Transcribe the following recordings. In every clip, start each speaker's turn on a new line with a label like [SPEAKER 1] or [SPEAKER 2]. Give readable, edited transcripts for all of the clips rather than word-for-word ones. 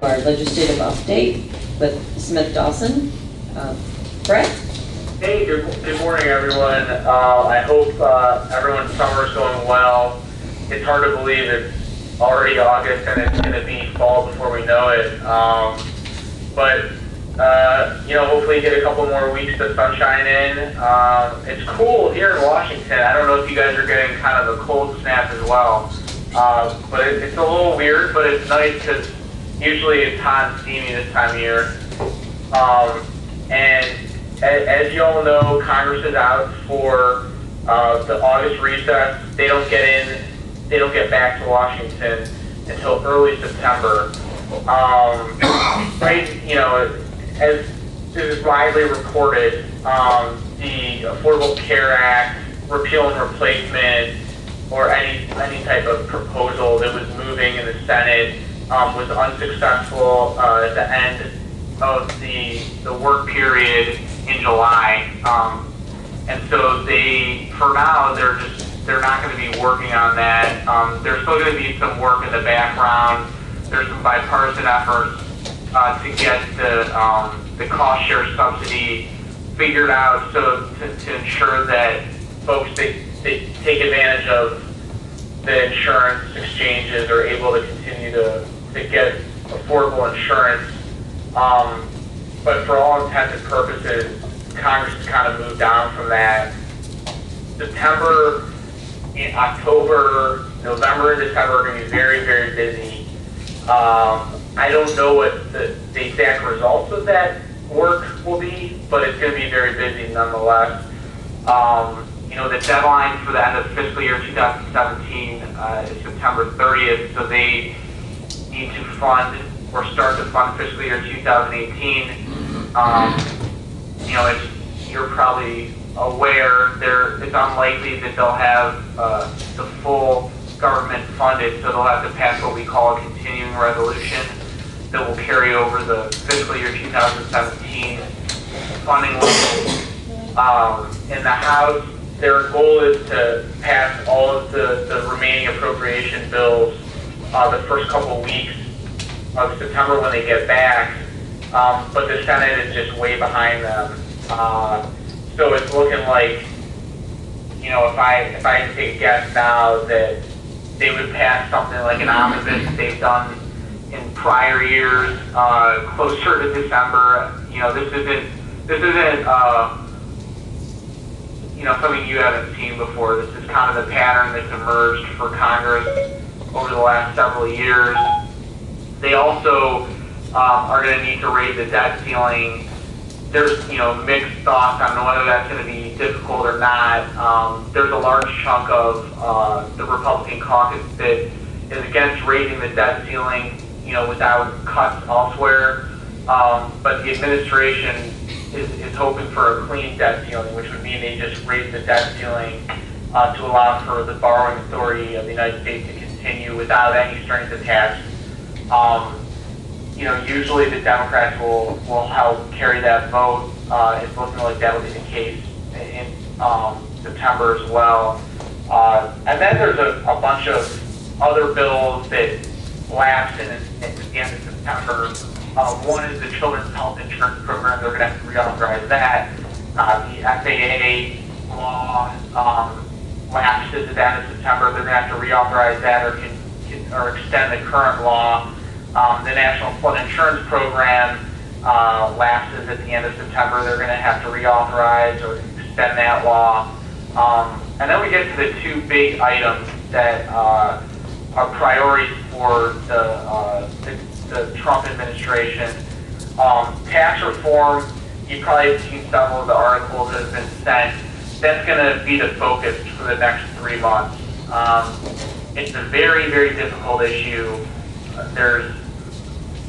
[SPEAKER 1] Our legislative update with Smith Dawson. Brett?
[SPEAKER 2] Hey, good morning, everyone. I hope everyone's summer is going well. It's hard to believe it's already August and it's going to be fall before we know it. Hopefully get a couple more weeks of sunshine in. It's cool here in Washington. I don't know if you guys are getting kind of a cold snap as well. But it's a little weird, but it's nice because usually it's hot and steamy this time of year. And as you all know, Congress is out for the August recess. They don't get back to Washington until early September. As is widely reported, the Affordable Care Act, repeal and replacement, or any type of proposal that was moving in the Senate was unsuccessful at the end of the work period in July, and so for now they're not going to be working on that. There's still going to be some work in the background. There's some bipartisan efforts to get the cost share subsidy figured out, so to ensure that folks they take advantage of the insurance exchanges are able to continue to get affordable insurance. But for all intents and purposes, Congress has kind of moved on from that. September, October, November, and December are going to be very, very busy. I don't know what the exact results of that work will be, but it's going to be very busy nonetheless. The deadline for the end of fiscal year 2017 is September 30th, so they need to fund or start to fund fiscal year 2018. As you're probably aware, it's unlikely that they'll have the full government funded, so they'll have to pass what we call a continuing resolution that will carry over the fiscal year 2017 funding levels. In the House, their goal is to pass all of the remaining appropriation bills the first couple of weeks of September when they get back, but the Senate is just way behind them. So it's looking like, if I take a guess now, that they would pass something like an omnibus that they've done in prior years, closer to December. This isn't something you haven't seen before. This is kind of the pattern that's emerged for Congress over the last several years. They also are going to need to raise the debt ceiling. There's mixed thoughts on whether that's going to be difficult or not. There's a large chunk of the Republican caucus that is against raising the debt ceiling, without cuts elsewhere. But the administration is hoping for a clean debt ceiling, which would mean they just raise the debt ceiling to allow for the borrowing authority of the United States to continue without any strings attached. Usually the Democrats will help carry that vote. It's looking like that will be the case in September as well. And then there's a bunch of other bills that lapse in the end of September. One is the Children's Health Insurance Program. They're going to have to reauthorize that. The FAA law lapses at the end of September. They're going to have to reauthorize that or extend the current law. The National Flood Insurance Program lapses at the end of September. They're going to have to reauthorize or extend that law. And then we get to the two big items that are priorities for the Trump administration. Tax reform, you probably have seen several of the articles that have been sent. That's going to be the focus for the next 3 months. It's a very, very difficult issue. There's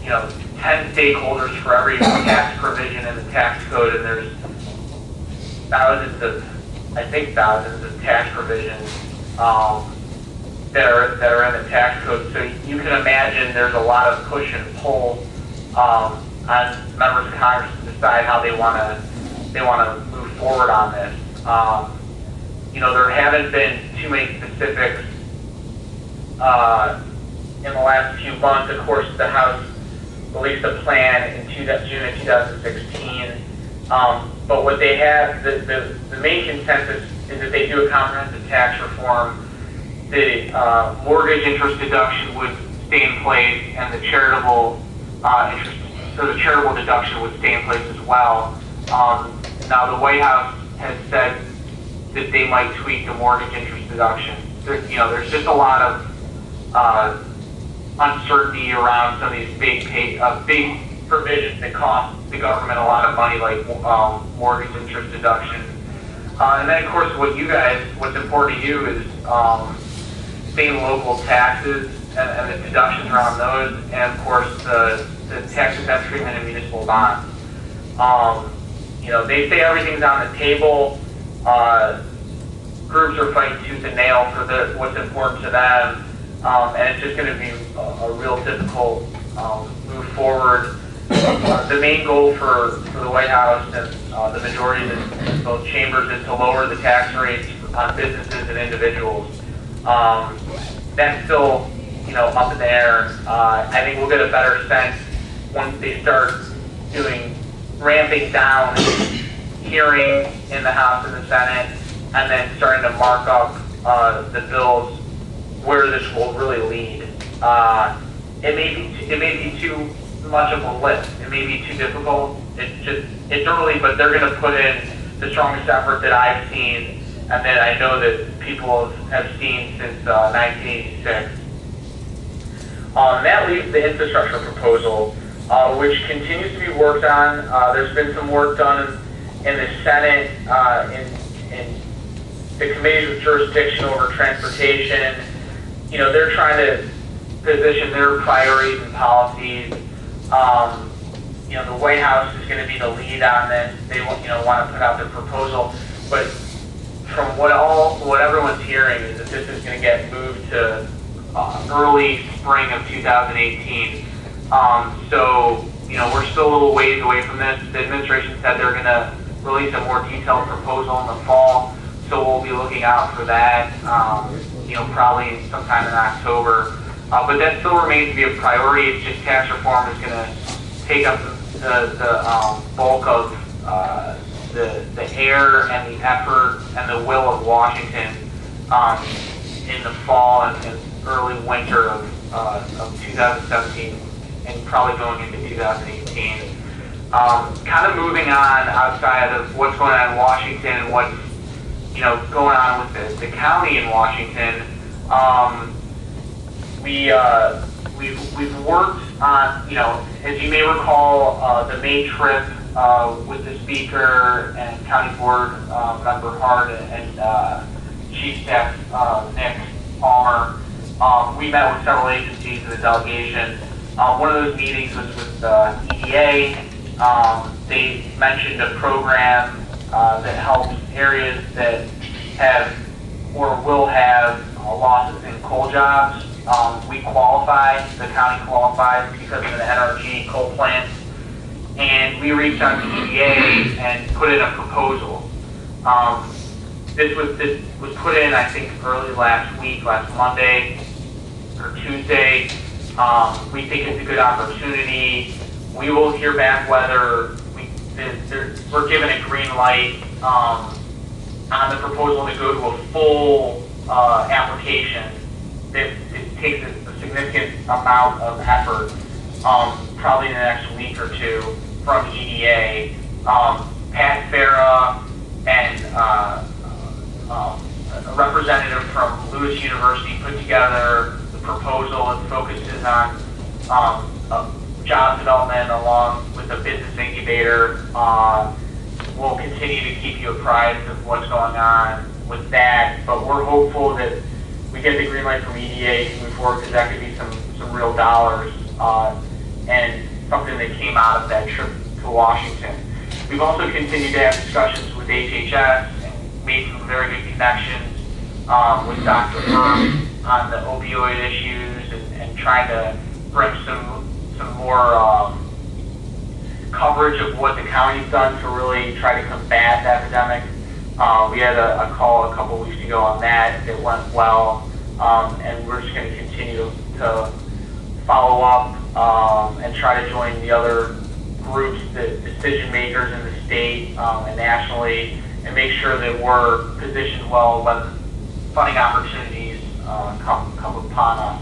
[SPEAKER 2] 10 stakeholders for every tax provision in the tax code, and there's thousands of tax provisions that are in the tax code. So you can imagine there's a lot of push and pull on members of Congress to decide how they want to move forward on this. There haven't been too many specifics in the last few months. Of course, the House released a plan in June of 2016. But what they have, the main consensus is that they do a comprehensive tax reform. The mortgage interest deduction would stay in place, and the charitable the charitable deduction would stay in place as well. Now the White House has said that they might tweak the mortgage interest deduction. There's just a lot of uncertainty around some of these big provisions that cost the government a lot of money, like mortgage interest deduction. And then, of course, what's important to you is state and local taxes and the deductions around those, and of course the tax exempt treatment of municipal bonds. They say everything's on the table. Groups are fighting tooth and nail for what's important to them, and it's just going to be a real difficult move forward. The main goal for the White House and the majority of both chambers is to lower the tax rates on businesses and individuals. That's still, up in the air. I think we'll get a better sense once they start ramping down hearing in the House and the Senate, and then starting to mark up the bills where this will really lead. It may be too much of a lift. It may be too difficult. It's early, but they're going to put in the strongest effort that I've seen, and that I know that people have seen since 1986. That leaves the infrastructure proposal, which continues to be worked on. There's been some work done in the Senate, in the committees with jurisdiction over transportation. They're trying to position their priorities and policies. The White House is going to be the lead on this. They want to put out their proposal, but from what everyone's hearing is that this is going to get moved to early spring of 2018. So we're still a little ways away from this. The administration said they're going to release a more detailed proposal in the fall, so we'll be looking out for that. Probably sometime in October. But that still remains to be a priority. It's just tax reform is going to take up the bulk of the air and the effort and the will of Washington in the fall and early winter of 2017 and probably going into 2018. Kind of moving on outside of what's going on in Washington and what's going on with the county in Washington. We've worked on, as you may recall, the May trip with the Speaker and County Board Member Hart and Chief Staff Nick Palmer. We met with several agencies in the delegation. One of those meetings was with EDA. They mentioned a program that helps areas that have or will have losses in coal jobs. We qualify, the county qualifies because of an NRG coal plant, and we reached out to EDA and put in a proposal. This was put in, I think, early last Monday or Tuesday. We think it's a good opportunity. We will hear back whether we're given a green light on the proposal to go to a full application. It takes a significant amount of effort, probably in the next week or two, from EDA. Pat Farah and a representative from Lewis University put together the proposal. It focuses on job development along with a business incubator. We'll continue to keep you apprised of what's going on with that, but we're hopeful that we get the green light from EDA to move forward, because that could be some real dollars and something that came out of that trip to Washington. We've also continued to have discussions with HHS and made some very good connections with Dr. Herm on the opioid issues and trying to bring some more coverage of what the county's done to really try to combat the epidemic. We had a call a couple weeks ago on that. It went well, and we're just going to continue to follow up and try to join the other groups, the decision makers in the state and nationally, and make sure that we're positioned well when funding opportunities come upon us.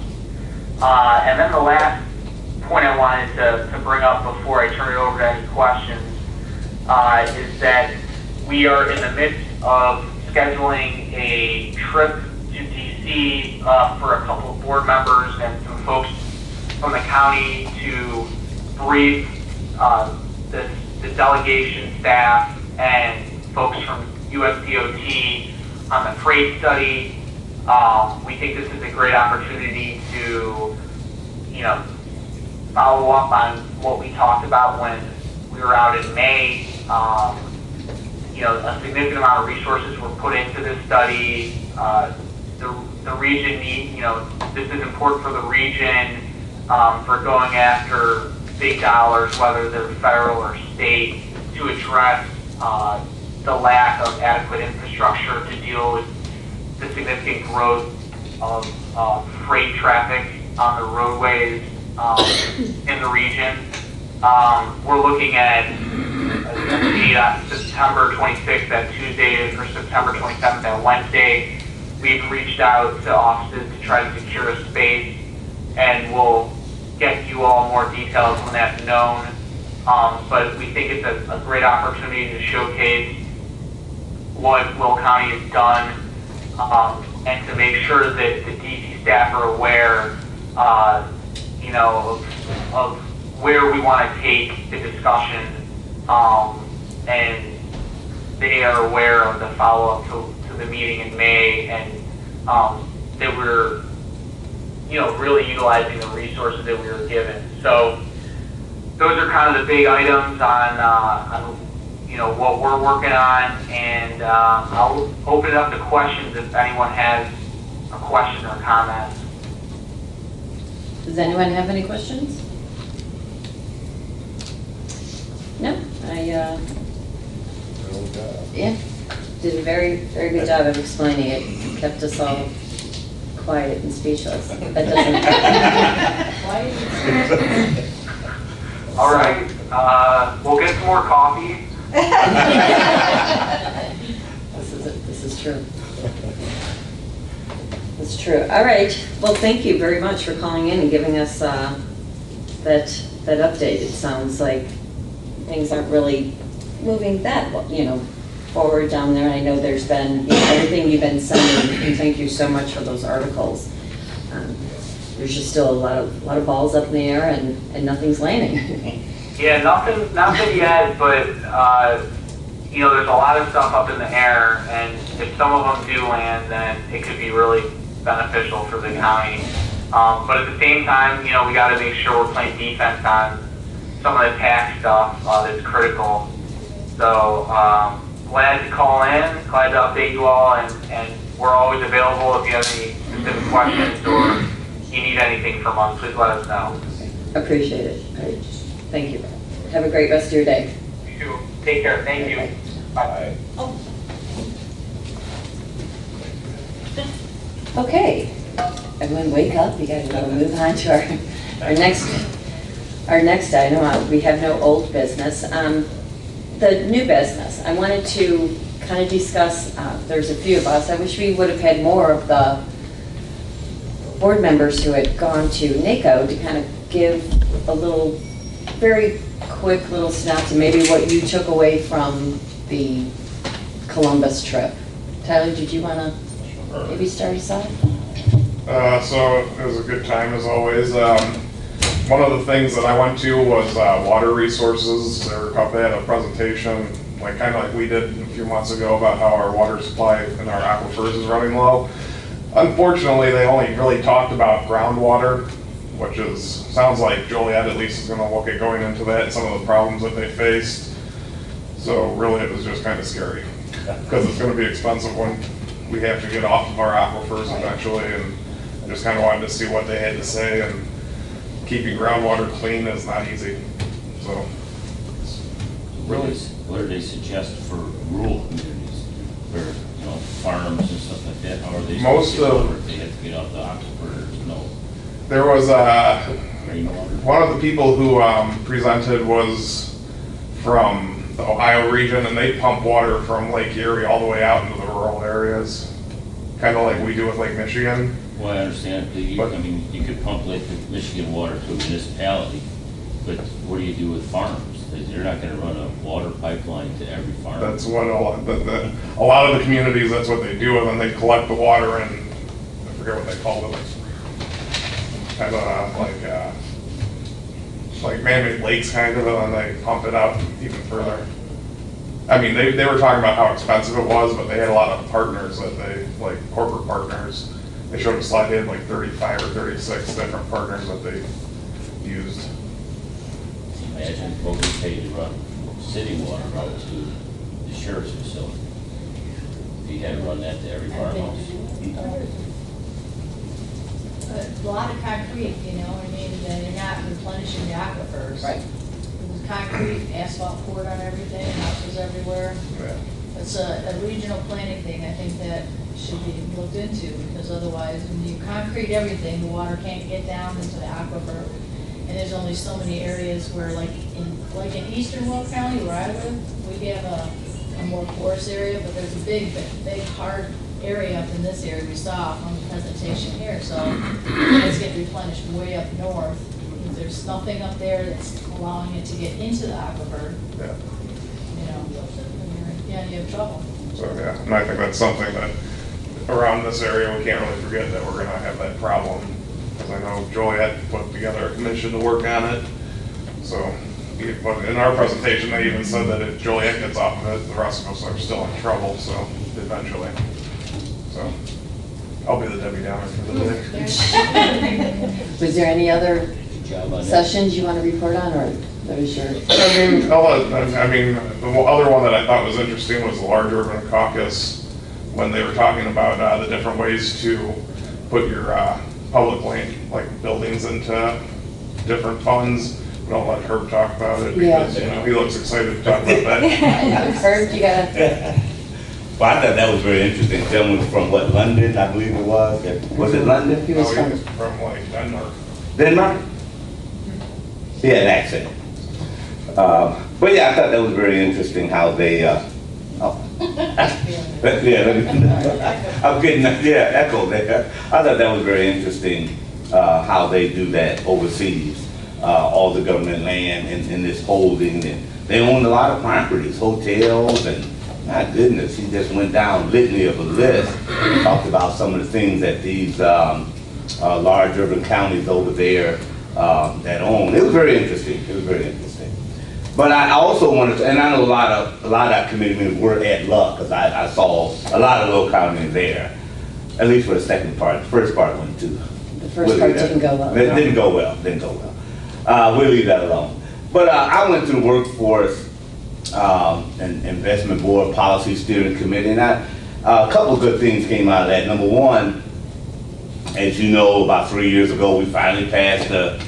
[SPEAKER 2] And then the last point I wanted to bring up before I turn it over to any questions is that we are in the midst of scheduling a trip to DC for a couple of board members and some folks from the county to brief the delegation staff and folks from USDOT on the freight study. We think this is a great opportunity to, follow up on what we talked about when we were out in May. A significant amount of resources were put into this study. The region this is important for the region for going after big dollars, whether they're federal or state, to address the lack of adequate infrastructure to deal with the significant growth of freight traffic on the roadways in the region. We're looking at September 26th, that Tuesday, or September 27th, that Wednesday. We've reached out to offices to try to secure a space, and we'll get you all more details when that's known. But we think it's a great opportunity to showcase what Will County has done and to make sure that the DC staff are aware, of where we want to take the discussion, and they are aware of the follow-up to the meeting in May, and that we're, really utilizing the resources that we were given. So those are kind of the big items on what we're working on, and I'll open it up to questions if anyone has a question or comment.
[SPEAKER 1] Does anyone have any questions? No, yeah, did a very, very good job of explaining it. Kept us all quiet and speechless. That doesn't.
[SPEAKER 2] All right, we'll get some more coffee.
[SPEAKER 1] This is true. That's true. All right. Well, thank you very much for calling in and giving us that update. It sounds like things aren't really moving that forward down there. I know there's been everything you've been sending, and thank you so much for those articles. There's just still a lot of balls up in the air, and nothing's landing.
[SPEAKER 2] Yeah, nothing yet, but there's a lot of stuff up in the air, and if some of them do land, then it could be really beneficial for the county. But at the same time, we got to make sure we're playing defense on some of the tax stuff that's critical. So glad to call in, glad to update you all, and we're always available if you have any specific questions or you need anything from us, please let us know.
[SPEAKER 1] Appreciate it. Great. Thank you. Have a great rest of your day.
[SPEAKER 2] You too. Take care. Thank you. Bye.
[SPEAKER 1] Okay. Everyone wake up. You got to move on to our next item. We have no old business. The new business, I wanted to kind of discuss, there's a few of us, I wish we would have had more of the board members who had gone to NACO to kind of give a little, very quick little synopsis, maybe what you took away from the Columbus trip. Tyler, did you want to maybe start us off?
[SPEAKER 3] So it was a good time as always. One of the things that I went to was water resources. They had a presentation, kind of like we did a few months ago, about how our water supply in our aquifers is running low. Unfortunately, they only really talked about groundwater, which sounds like Joliet at least is going to look at going into that and some of the problems that they faced. So really, it was just kind of scary because it's going to be expensive when we have to get off of our aquifers eventually, and I just kind of wanted to see what they had to say. And keeping groundwater clean is not easy. So,
[SPEAKER 4] really, what do they suggest for rural communities, where farms and stuff like that? How are they? They have to get off the aquifers. No.
[SPEAKER 3] There was
[SPEAKER 4] Rainwater?
[SPEAKER 3] One of the people who presented was from the Ohio region, and they pump water from Lake Erie all the way out into the rural areas, kind of like we do with Lake Michigan.
[SPEAKER 4] Well, I understand, but I mean, you could pump Lake Michigan water to a municipality, but what do you do with farms? They're not gonna run a water pipeline to every farm.
[SPEAKER 3] That's what a lot of the communities, that's what they do, and then they collect the water in, I forget what they call it, kind of like man-made lakes kind of, and then they pump it out even further. I mean, they were talking about how expensive it was, but they had a lot of partners that they, like corporate partners. They showed a slide, they had like 35 or 36 different partners that they used.
[SPEAKER 4] Imagine what we pay to run city water out to the sheriff's facility. If you had to run that to every farmhouse.
[SPEAKER 5] A lot of concrete, you know, I mean, you're not replenishing the aquifers.
[SPEAKER 1] Right.
[SPEAKER 5] It was concrete, asphalt poured on everything, houses everywhere.
[SPEAKER 3] Yeah.
[SPEAKER 5] It's a regional planning thing, I think that should be looked into, because otherwise, when you concrete everything, the water can't get down into the aquifer. And there's only so many areas where, like in eastern Will County, where I live, we have a more porous area, but there's a big hard area up in this area we saw on the presentation here. So it's getting replenished way up north. There's nothing up there that's allowing it to get into the aquifer.
[SPEAKER 3] Yeah.
[SPEAKER 5] You know, you have trouble.
[SPEAKER 3] So, yeah, and I think that's something that around this area, we can't really forget that we're gonna have that problem. Because I know Joliet put together a commission to work on it. So, but in our presentation, they even said that if Joliet gets off of it, the rest of us are still in trouble, so eventually. So, I'll be the Debbie Downer for the day.
[SPEAKER 1] Was there any other
[SPEAKER 4] Good job on that.
[SPEAKER 1] sessions you want to report on, or that was your?
[SPEAKER 3] I mean, the other one that I thought was interesting was the Large Urban Caucus, when they were talking about the different ways to put your public land, like buildings, into different funds. We don't let Herb talk about it because, you know, he looks excited to talk about that.
[SPEAKER 1] Herb, you gotta.
[SPEAKER 6] Well, I thought that was very interesting. Gentleman was from what, London, I believe it was. Was it London?
[SPEAKER 1] He was
[SPEAKER 3] No,
[SPEAKER 1] from.
[SPEAKER 3] he was from like Denmark.
[SPEAKER 6] Denmark? He had an accent. But yeah, I thought that was very interesting how they, yeah, I'm getting, echo there. I thought that was very interesting how they do that overseas. All the government land in this holding, and they own a lot of properties, hotels, and my goodness, he just went down litany of a list, talked about some of the things that these large urban counties over there that own. It was very interesting. It was very interesting. But I also wanted to, and I know a lot of our committee members were at luck because I saw a lot of Will County there, at least for the second part. The first part went too.
[SPEAKER 1] The first part didn't go well.
[SPEAKER 6] It didn't go well. Didn't go well. We'll leave that alone. But I went to the workforce and investment board policy steering committee, and a couple of good things came out of that. Number one, as you know, about 3 years ago, we finally passed the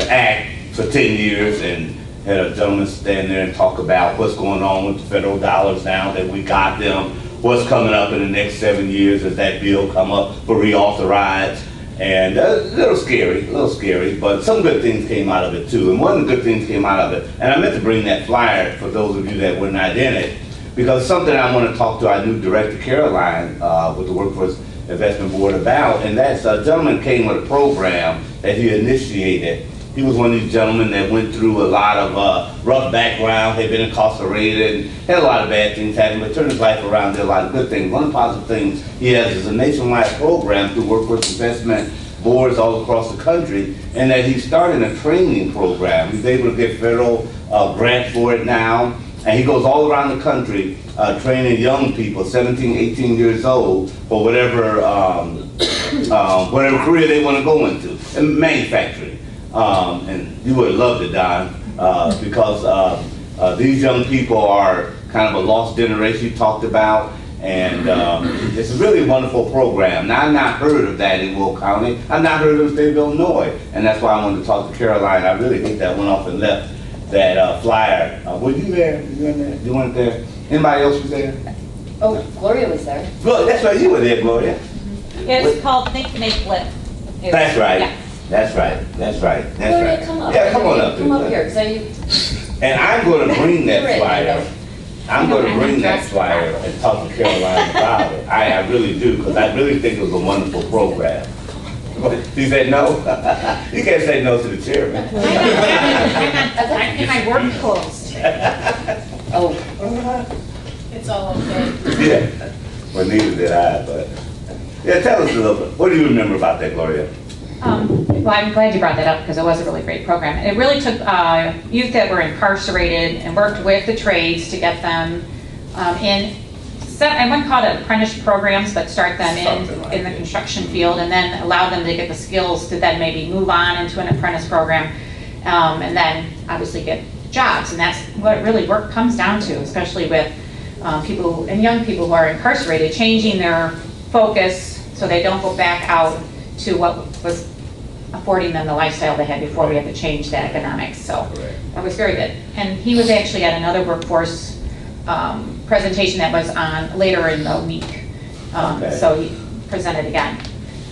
[SPEAKER 6] act for 10 years, and had a gentleman stand there and talk about what's going on with the federal dollars now that we got them, what's coming up in the next 7 years as that bill come up for reauthorized. And a little scary, but some good things came out of it too. And one of the good things came out of it, and I meant to bring that flyer for those of you that were not in it, because something I want to talk to our new director, Caroline, with the Workforce Investment Board about, and that's a gentleman came with a program that he initiated. He was one of these gentlemen that went through a lot of rough background, had been incarcerated, and had a lot of bad things happen, but turned his life around, did a lot of good things. One of the positive things he has is a nationwide program through workforce investment boards all across the country, and that he's starting a training program. He's able to get federal grants for it now, and he goes all around the country training young people, 17, 18 years old, for whatever career they want to go into, and manufacturing. And you would have loved it, Don, because these young people are kind of a lost generation you talked about, and it's a really wonderful program. Now, I've not heard of that in Will County. I've not heard of it in the state of Illinois, and that's why I wanted to talk to Caroline. I really think that went off and left that flyer. Were you there? You weren't there? Anybody else was there?
[SPEAKER 1] Oh, Gloria was there.
[SPEAKER 6] Gloria, that's right, you were there, Gloria.
[SPEAKER 7] It's called Think, Make, Live.
[SPEAKER 6] That's right.
[SPEAKER 1] Yeah.
[SPEAKER 6] That's right. That's right. That's
[SPEAKER 1] Gloria,
[SPEAKER 6] right.
[SPEAKER 1] come up.
[SPEAKER 6] Yeah, come on up.
[SPEAKER 1] Come up
[SPEAKER 6] please.
[SPEAKER 1] here, 'cause
[SPEAKER 6] And I'm going to bring
[SPEAKER 1] You're
[SPEAKER 6] that
[SPEAKER 1] in,
[SPEAKER 6] flyer.
[SPEAKER 1] Nico.
[SPEAKER 6] I'm going to bring that flyer and talk to Caroline about it. I really do, because I really think it was a wonderful program. He said no? You can't say no to the chairman.
[SPEAKER 5] I'm in my work clothes.
[SPEAKER 1] Oh,
[SPEAKER 5] It's all okay.
[SPEAKER 6] Yeah, well, neither did I, but, yeah, tell us a little bit. What do you remember about that, Gloria?
[SPEAKER 7] Well, I'm glad you brought that up because it was a really great program. It really took youth that were incarcerated and worked with the trades to get them in. I wouldn't call it apprentice programs, but start them in the construction field and then allow them to get the skills to then maybe move on into an apprentice program and then obviously get jobs. And that's what really work comes down to, especially with people and young people who are incarcerated, changing their focus so they don't go back out to what was affording them the lifestyle they had before. We had to change the economics. So that was very good. And he was actually at another workforce presentation that was on later in the week. So he presented again.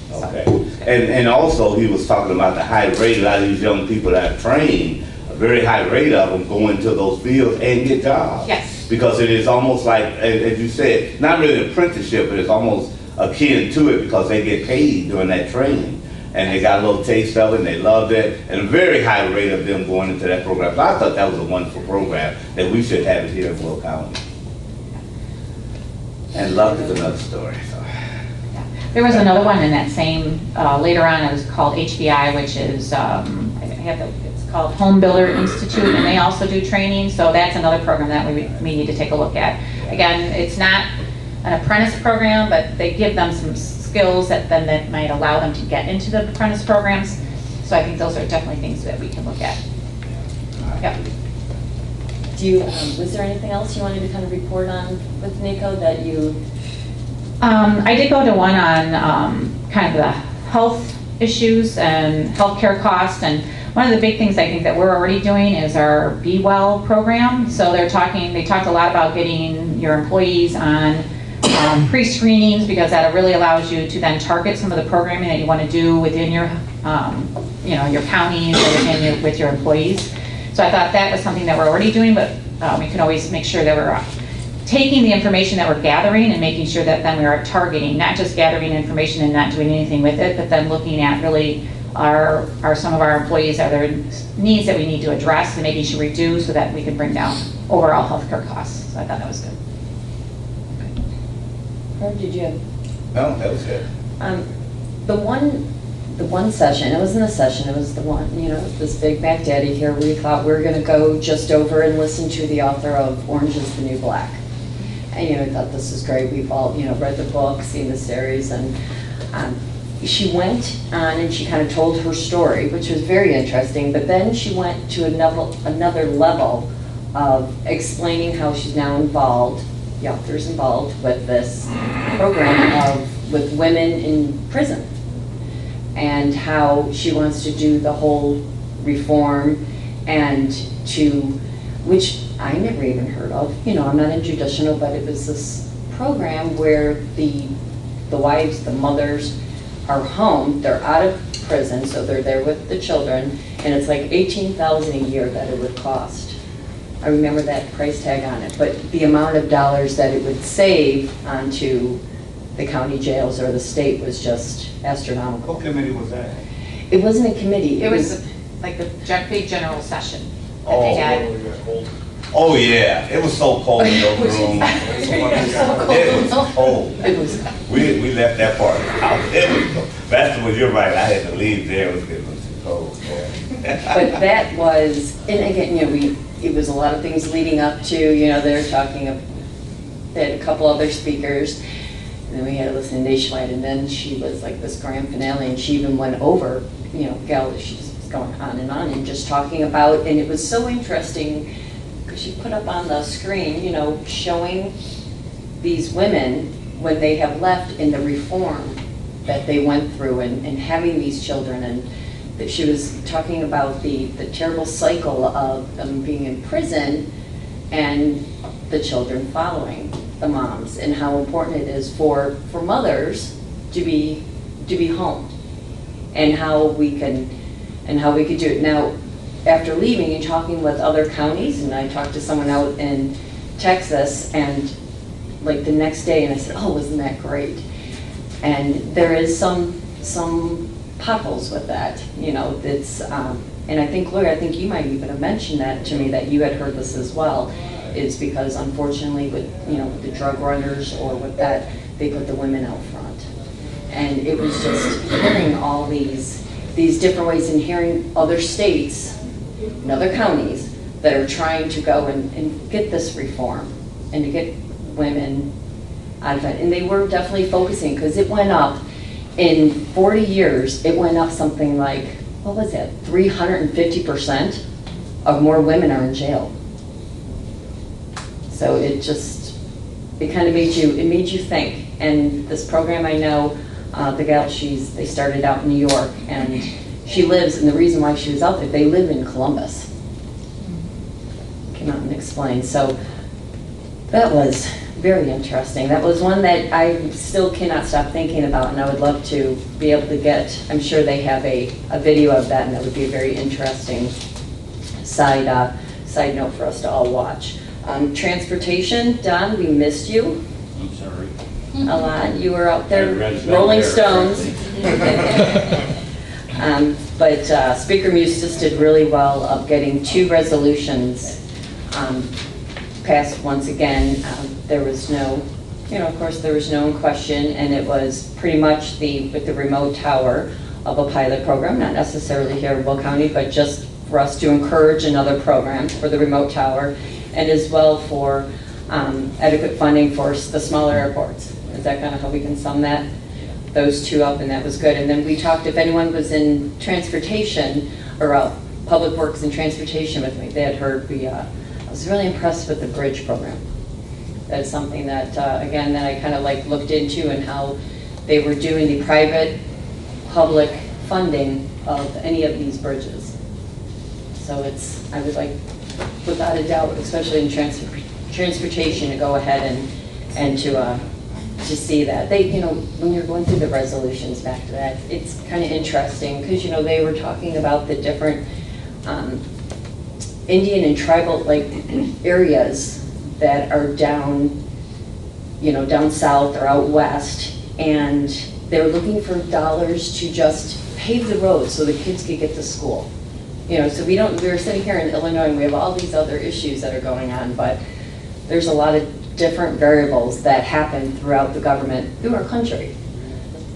[SPEAKER 7] So.
[SPEAKER 6] Okay. And also he was talking about the high rate. A lot of these young people that are trained, a very high rate of them go into those fields and get jobs.
[SPEAKER 7] Yes.
[SPEAKER 6] Because it is almost like, as you said, not really an apprenticeship, but it's almost akin to it because they get paid during that training. And they got a little taste of it, and they loved it, and a very high rate of them going into that program. So I thought that was a wonderful program that we should have it here in Will County. And luck is another story. So.
[SPEAKER 7] There was another one in that same, later on, it was called HBI, which is, it's called Home Builder Institute, and they also do training, so that's another program that we need to take a look at. Again, it's not an apprentice program, but they give them some skills that might allow them to get into the apprentice programs. So I think those are definitely things that we can look at. Yep.
[SPEAKER 1] do you, was there anything else you wanted to kind of report on with NACO that you?
[SPEAKER 7] I did go to one on kind of the health issues and healthcare costs, and one of the big things I think that we're already doing is our Be Well program. So they talked a lot about getting your employees on pre-screenings, because that really allows you to then target some of the programming that you want to do within your, your counties or with your employees. So I thought that was something that we're already doing, but we can always make sure that we're taking the information that we're gathering and making sure that then we are targeting, not just gathering information and not doing anything with it, but then looking at really are some of our employees, are there needs that we need to address and making sure we do so that we can bring down overall healthcare costs. So I thought that was good.
[SPEAKER 1] Herb, did you have?
[SPEAKER 6] No, that was good.
[SPEAKER 1] The one session, it wasn't a session, it was the one, this big Mac Daddy here, we thought we were gonna go just over and listen to the author of Orange is the New Black. And, we thought this is great, we've all, read the book, seen the series, and she went on and she kind of told her story, which was very interesting, but then she went to another level of explaining how she's now involved, the author's involved with this program with women in prison, and how she wants to do the whole reform and which I never even heard of. I'm not in judicial, but it was this program where the wives, the mothers are home, they're out of prison, so they're there with the children, and it's like $18,000 a year that it would cost. I remember that price tag on it, but the amount of dollars that it would save onto the county jails or the state was just astronomical.
[SPEAKER 6] What committee was that?
[SPEAKER 1] It wasn't a committee.
[SPEAKER 7] It was like the big general session that
[SPEAKER 6] Oh.
[SPEAKER 7] they had.
[SPEAKER 6] Oh, yeah. It was so cold in those rooms. It was cold.
[SPEAKER 1] It was.
[SPEAKER 6] We left that part out. It was cold. Pastor, you're right. I had to leave there. It was too cold. Yeah.
[SPEAKER 1] But that was, and again, it was a lot of things leading up to, they were talking they had a couple other speakers, and then we had to listen to Nationwide, and then she was like this grand finale, and she even went over, she just was going on and just talking about, and it was so interesting, because she put up on the screen, showing these women when they have left in the reform that they went through and having these children, and that she was talking about the terrible cycle of them being in prison and the children following the moms, and how important it is for mothers to be home and how we could do it. Now, after leaving and talking with other counties, and I talked to someone out in Texas, and like the next day, and I said, oh, wasn't that great? And there is some potholes with that, you know, it's, and I think, Lori, I think you might even have mentioned that to me, that you had heard this as well, is because unfortunately with, you know, with the drug runners or with that, they put the women out front. And it was just hearing all these different ways, and hearing other states and other counties that are trying to go and get this reform and to get women out of it. And they were definitely focusing, because it went up in 40 years, it went up something like, what was it, 350% of more women are in jail. So it kind of made you think. And this program, I know, the gal, they started out in New York, and she lives, and the reason why she was out there, they live in Columbus. Came out and explained. So that was very interesting. That was one that I still cannot stop thinking about, and I would love to be able to get, I'm sure they have a video of that, and that would be a very interesting side note for us to all watch. Transportation, Don, we missed you
[SPEAKER 4] I'm sorry.
[SPEAKER 1] a lot. You were out there
[SPEAKER 4] I read
[SPEAKER 1] rolling
[SPEAKER 4] there,
[SPEAKER 1] stones. But Speaker Mustis did really well of getting 2 resolutions passed once again. There was no, you know, of course there was no question, and it was pretty much with the remote tower of a pilot program, not necessarily here in Will County, but just for us to encourage another program for the remote tower, and as well for adequate funding for the smaller airports. Is that kind of how we can sum that? Those 2 up, and that was good. And then we talked, if anyone was in transportation, or public works and transportation with me, they had heard I was really impressed with the bridge program. That's something that, again, that I kind of like looked into, and how they were doing the private-public funding of any of these bridges. So I would like, without a doubt, especially in transportation, to go ahead and to see that. They, you know, when you're going through the resolutions back to that, it's kind of interesting, because, you know, they were talking about the different Indian and tribal areas that are down, you know, down south or out west, and they're looking for dollars to just pave the roads so the kids could get to school. You know, so we're sitting here in Illinois, and we have all these other issues that are going on, but there's a lot of different variables that happen throughout the government, through our country.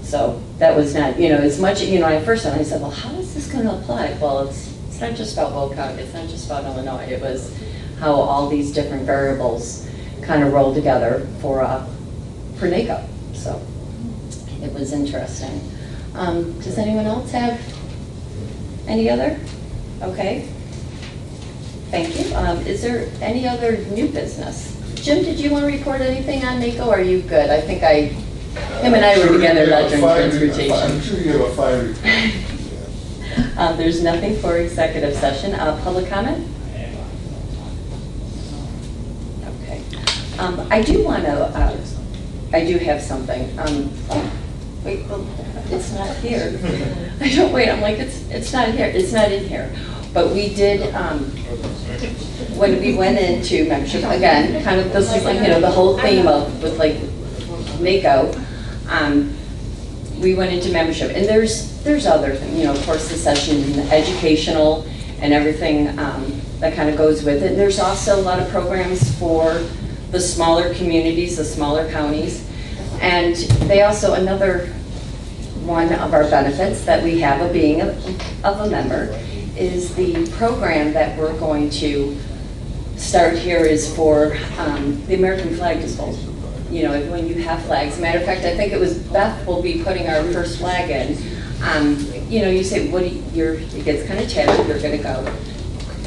[SPEAKER 1] So that was not, you know, as much, you know, at first I said, well, how is this going to apply? Well, it's not just about Will County, it's not just about Illinois. It was how all these different variables kind of rolled together for NACO. So it was interesting. Does anyone else have any other? Okay. Thank you. Is there any other new business? Jim, did you want to report anything on NACO? Or are you good? I think him and I were together about during transportation.
[SPEAKER 8] I'm sure you have a fine report.
[SPEAKER 1] There's nothing for executive session. Public comment? Okay. I do want to, I do have something. Wait, well, it's not here. I don't, wait, I'm like, it's not here. It's not in here. But we did, when we went into membership, again, kind of this is like, you know, the whole theme of, with like NACO, we went into membership. And there's other things, you know, of course, the session, educational and everything that kind of goes with it. There's also a lot of programs for the smaller communities, the smaller counties. And they also, another one of our benefits that we have of being of a member is the program that we're going to start here is for the American flag disposal. You know, when you have flags. As a matter of fact, I think it was Beth will be putting our first flag in. You know, you say, it gets kind of tattered, you're going to go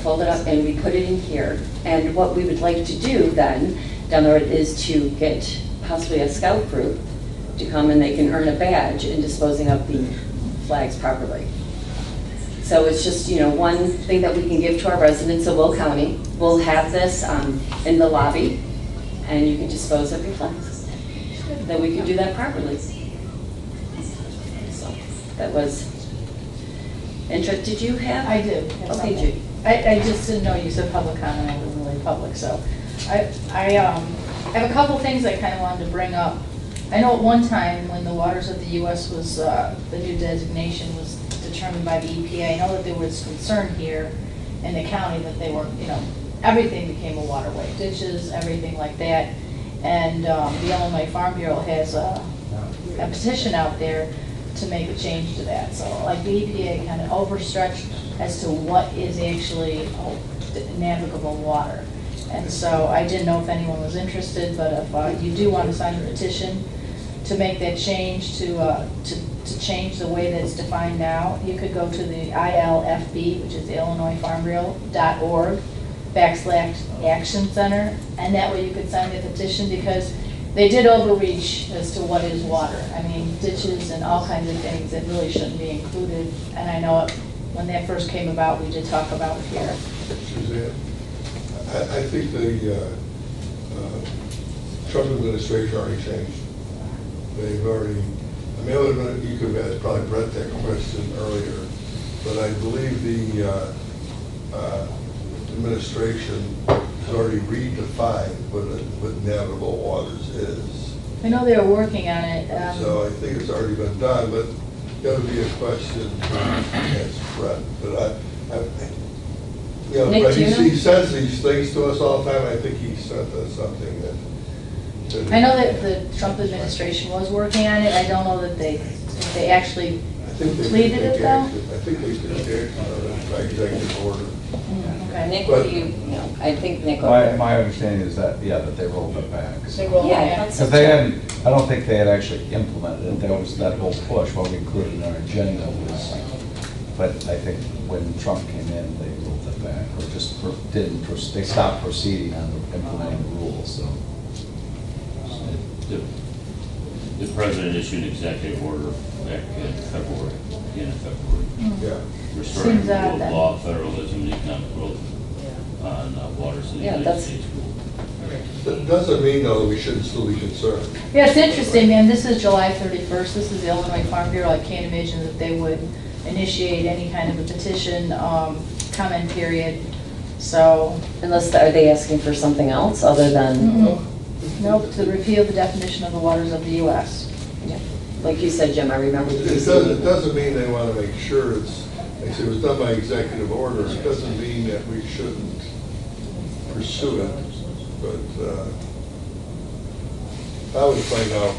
[SPEAKER 1] fold it up, and we put it in here. And what we would like to do then, down the road, is to get possibly a scout group to come, and they can earn a badge in disposing of the flags properly. So it's just, you know, one thing that we can give to our residents of Will County. We'll have this in the lobby, and you can dispose of your flags. Then we can do that properly. So that was interest. Did you have?
[SPEAKER 5] I do. have
[SPEAKER 1] Okay,
[SPEAKER 5] something.
[SPEAKER 1] Judy.
[SPEAKER 5] I just didn't know you said public comment, I wasn't really public, so. I have a couple things I kind of wanted to bring up. I know at one time, when the waters of the U.S. was, the new designation was determined by the EPA, I know that there was concern here in the county that they weren't, everything became a waterway, ditches, everything like that. And the Illinois Farm Bureau has a petition out there to make a change to that. So like the EPA kind of overstretched as to what is actually navigable water. And so I didn't know if anyone was interested, but if you do want to sign a petition to make that change, to change the way that it's defined now, you could go to the ILFB, which is the IllinoisFarmBureau.org/Action Center, and that way you could sign the petition, because they did overreach as to what is water. I mean, ditches and all kinds of things that really shouldn't be included. And I know when that first came about, we did talk about it here.
[SPEAKER 8] Suzanne, I think the Trump administration already changed. They've already, you could have probably Brett that question earlier, but I believe the administration has already redefined what navigable waters is.
[SPEAKER 5] I know they were working on it.
[SPEAKER 8] So I think it's already been done, but that would be a question to ask Brett. But
[SPEAKER 1] Nick,
[SPEAKER 8] but
[SPEAKER 1] do you know?
[SPEAKER 8] he says these things to us all the time. I think he sent us something that.
[SPEAKER 5] I know that the Trump administration was working on it. I don't know that they actually completed it though.
[SPEAKER 8] I think they took action on it by executive order.
[SPEAKER 5] Okay.
[SPEAKER 1] Nick,
[SPEAKER 8] But-
[SPEAKER 1] do you know? I think Nick.
[SPEAKER 9] My understanding is that, yeah, that they rolled it back.
[SPEAKER 5] They rolled it
[SPEAKER 1] Yeah,
[SPEAKER 5] back.
[SPEAKER 1] that's
[SPEAKER 9] Because they hadn't, I don't think they had actually implemented it. That was that whole push, what we included in our agenda was, but I think when Trump came in, they rolled it back, or just they stopped proceeding on implementing the rules, so.
[SPEAKER 4] The president issued an executive order back in February, beginning of February,
[SPEAKER 8] Yeah.
[SPEAKER 4] restoring
[SPEAKER 5] Seems
[SPEAKER 4] the
[SPEAKER 5] odd
[SPEAKER 4] rule of
[SPEAKER 5] then.
[SPEAKER 4] law, federalism, and economic growth on waters in the
[SPEAKER 1] Yeah,
[SPEAKER 4] United
[SPEAKER 1] that's-
[SPEAKER 4] States rule.
[SPEAKER 8] That doesn't mean, though, that we shouldn't still be concerned.
[SPEAKER 5] Yeah, it's interesting, man. This is July 31st. This is the Illinois Farm Bureau. I can't imagine that they would initiate any kind of a petition comment period. So,
[SPEAKER 1] Unless, are they asking for something else other than,
[SPEAKER 5] nope, to repeal the definition of the waters of the U.S.
[SPEAKER 1] like you said, Jim, I remember the
[SPEAKER 8] It doesn't mean they want to make sure like I said, it was done by executive order. It doesn't mean that we shouldn't pursue it, but I would find out,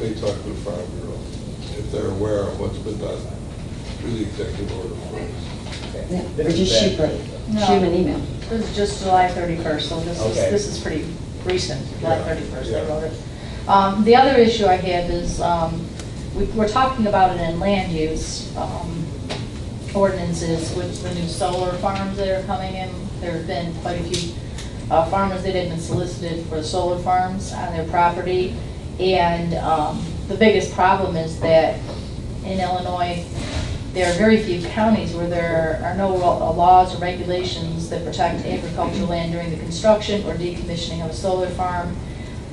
[SPEAKER 8] they talk to the Farm Bureau, if they're aware of what's been done through the executive order first.
[SPEAKER 1] Yeah, or just shoot him an email.
[SPEAKER 5] This is just July 31st, so this is pretty recent, July
[SPEAKER 8] Yeah,
[SPEAKER 5] 31st, they
[SPEAKER 8] yeah.
[SPEAKER 5] wrote it. The other issue I have is, we're talking about it in land use ordinances with the new solar farms that are coming in. There have been quite a few farmers that have been solicited for solar farms on their property. And the biggest problem is that in Illinois, there are very few counties where there are no laws or regulations that protect agricultural land during the construction or decommissioning of a solar farm.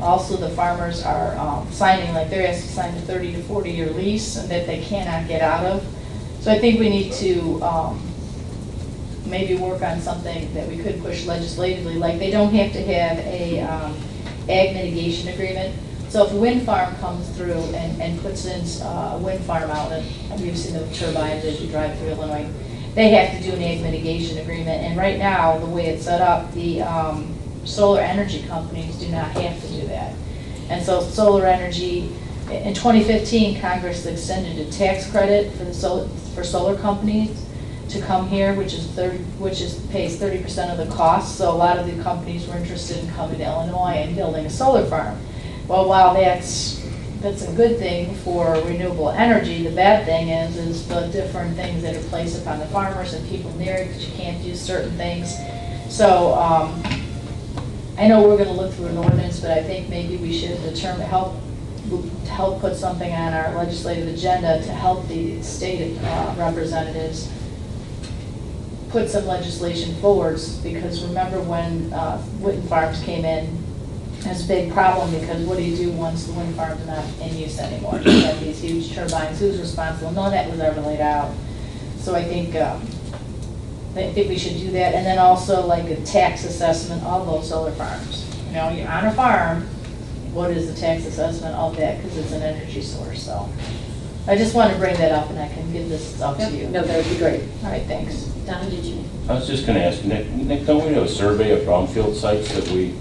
[SPEAKER 5] Also, the farmers are signing, like they're asked to sign a 30 to 40-year lease and that they cannot get out of. So I think we need to maybe work on something that we could push legislatively, like they don't have to have a ag mitigation agreement. So if a wind farm comes through and puts in a wind farm out, and we've seen the turbines as you drive through Illinois, they have to do an ag mitigation agreement. And right now, the way it's set up, the solar energy companies do not have to do that. And so solar energy, in 2015, Congress extended a tax credit for solar companies to come here, which pays 30% of the cost. So a lot of the companies were interested in coming to Illinois and building a solar farm. Well, while that's a good thing for renewable energy, the bad thing is the different things that are placed upon the farmers and people near it, because you can't do certain things. So I know we're going to look through an ordinance, but I think maybe we should help put something on our legislative agenda to help the state representatives put some legislation forward, because remember when wind farms came in It's a big problem because what do you do once the wind farm's not in use anymore? You have these huge turbines, who's responsible? None of that was ever laid out. So I think we should do that. And then also like a tax assessment of those solar farms. You know, you're on a farm, what is the tax assessment of that? Because it's an energy source, so. I just want to bring that up and I can give this up to you.
[SPEAKER 1] No, that would be great.
[SPEAKER 5] All right, thanks.
[SPEAKER 1] Don, did you?
[SPEAKER 4] I was just gonna ask, Nick, don't we have a survey of brownfield sites that we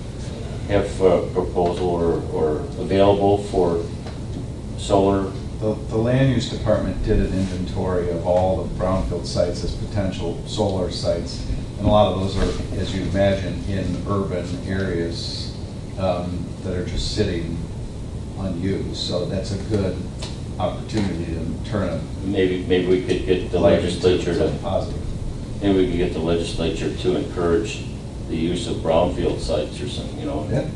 [SPEAKER 4] have proposal or available for solar?
[SPEAKER 9] The land use department did an inventory of all the brownfield sites as potential solar sites. And a lot of those are, as you imagine, in urban areas that are just sitting unused. So that's a good opportunity to turn a
[SPEAKER 4] Maybe we could get the
[SPEAKER 9] light into
[SPEAKER 4] legislature
[SPEAKER 9] something
[SPEAKER 4] to,
[SPEAKER 9] positive.
[SPEAKER 4] maybe we could get the legislature to encourage the use of brownfield sites or something, you know?
[SPEAKER 9] Yeah.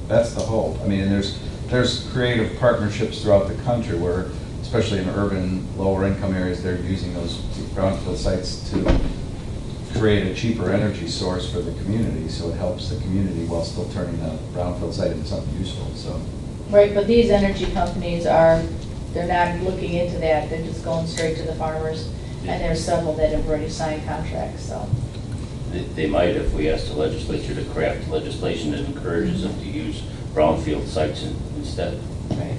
[SPEAKER 9] That's the hope. I mean, there's creative partnerships throughout the country where, especially in urban, lower income areas, they're using those brownfield sites to create a cheaper energy source for the community, so it helps the community while still turning a brownfield site into something useful, so.
[SPEAKER 5] Right, but these energy companies they're not looking into that, they're just going straight to the farmers. And there's several that have already signed contracts, so.
[SPEAKER 4] They might if we ask the legislature to craft legislation that encourages them to use brownfield sites instead.
[SPEAKER 5] Right.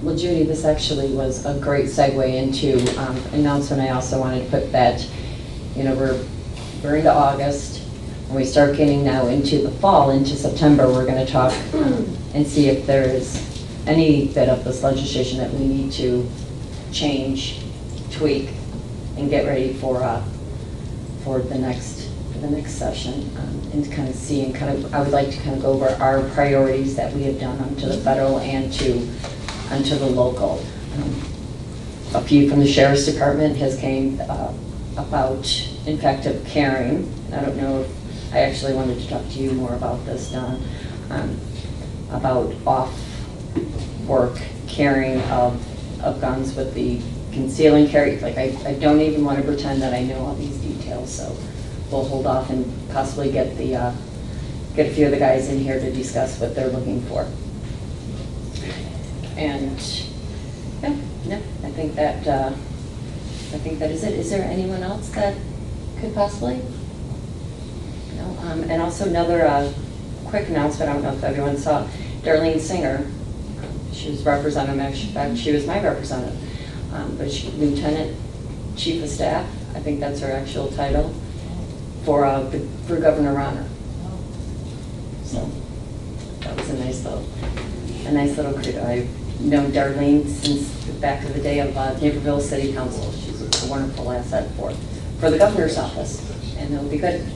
[SPEAKER 1] Well, Judy, this actually was a great segue into an announcement. I also wanted to put that, you know, we're into August, and we start getting now into the fall, into September. We're going to talk and see if there is any bit of this legislation that we need to change, tweak, and get ready for the next session, and kind of see, and kind of, I would like to kind of go over our priorities that we have done onto the federal and onto the local. A few from the Sheriff's Department has came about effective caring. I don't know if I actually wanted to talk to you more about this, Don, about off-work carrying of guns with the concealing carry. Like, I don't even want to pretend that I know all these details, so we'll hold off and possibly get a few of the guys in here to discuss what they're looking for. And yeah, no, I think that is it. Is there anyone else that could possibly? No. And also another quick announcement. I don't know if everyone saw Darlene Singer. She was representative. In fact, she was my representative. But she, Lieutenant Chief of Staff, I think that's her actual title, for Governor Ronner. So that was a nice little credo. I've known Darlene since back in the day of Naperville City Council. She's a wonderful asset for the governor's office, and it'll be good.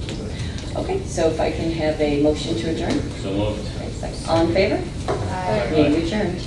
[SPEAKER 1] Okay, so if I can have a motion to adjourn.
[SPEAKER 4] So moved.
[SPEAKER 1] All in favor?
[SPEAKER 5] Aye.
[SPEAKER 1] Meeting adjourned.